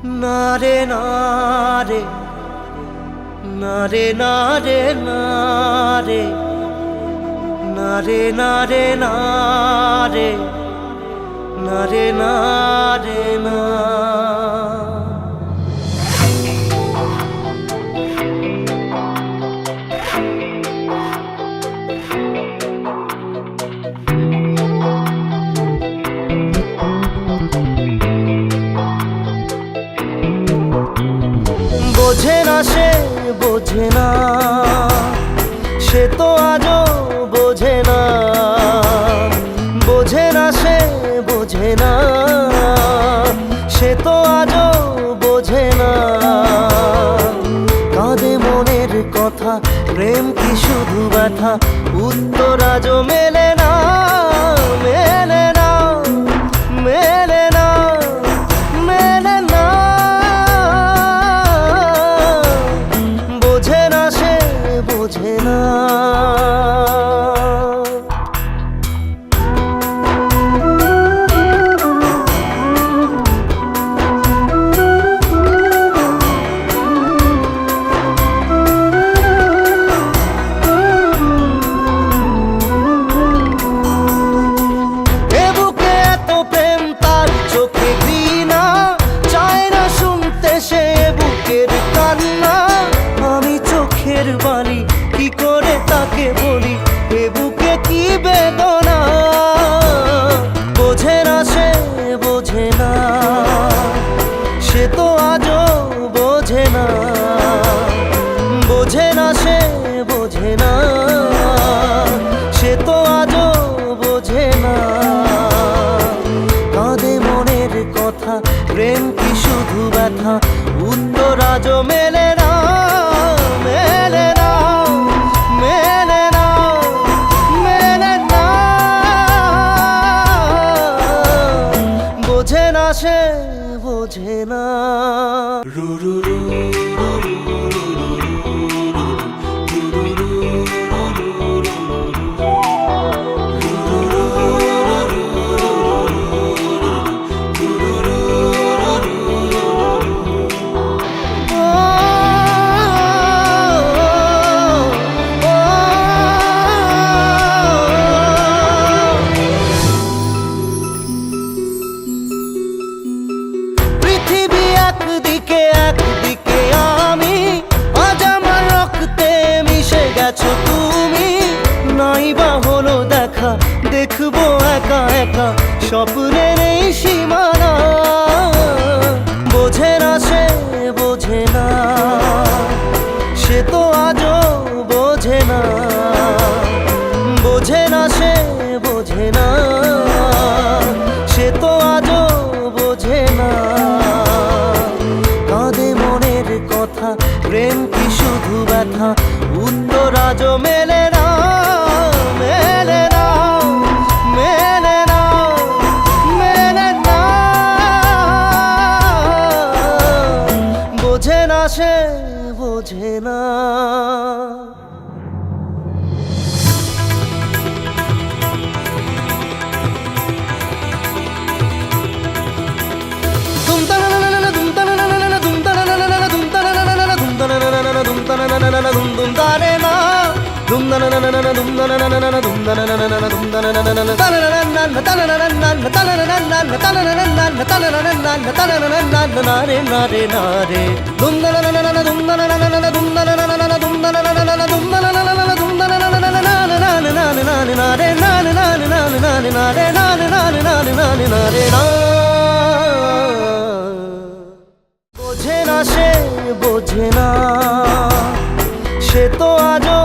নারে নারে নারে নারে নারে নারে নারে নারে নারে নারে না বোঝে না সে বোঝে না, সে তো আজও বোঝে না। বোঝে না সে বোঝে না, সে তো আজও বোঝে না। কাঁদে মনের কথা, প্রেম কি শুধু ব্যথা, উত্তর আজও মেলে না, মেলে না, মেলে না, মেলে না। বোঝে না সে বোঝে না। বাণী কি করে তাকে বলি, এ বুকে কি বেদনা। বোঝে না সে বোঝে না, সে তো আজও বোঝে না। বোঝে না সে বোঝে না, সে তো আজও বোঝে না। কাঁদে মনের কথা, প্রেম কি শুধু ব্যথা, উত্তর আজও মেলে না, মেলে না, মেলে না, মেলে না। বোঝে না সে বোঝে না। একদিকে আমি, আজ আমার রক্তে মিশে গেছো তুমি। নাই বা হলো দেখা, দেখবো একা একা স্বপ্নের এই সীমানা। বোঝে না সে বোঝে না, সে তো আজও বোঝে না। বোঝে না সে বোঝে না, সে তো আজও বোঝে না। কাঁদে মনের কথা, প্রেম কি শুধু ব্যথা, উত্তর আজও মেলে না, মেলে না, মেলে না, মেলে না। বোঝে না সে বোঝে না। বোঝে না সে বোঝে না, সে তো আজও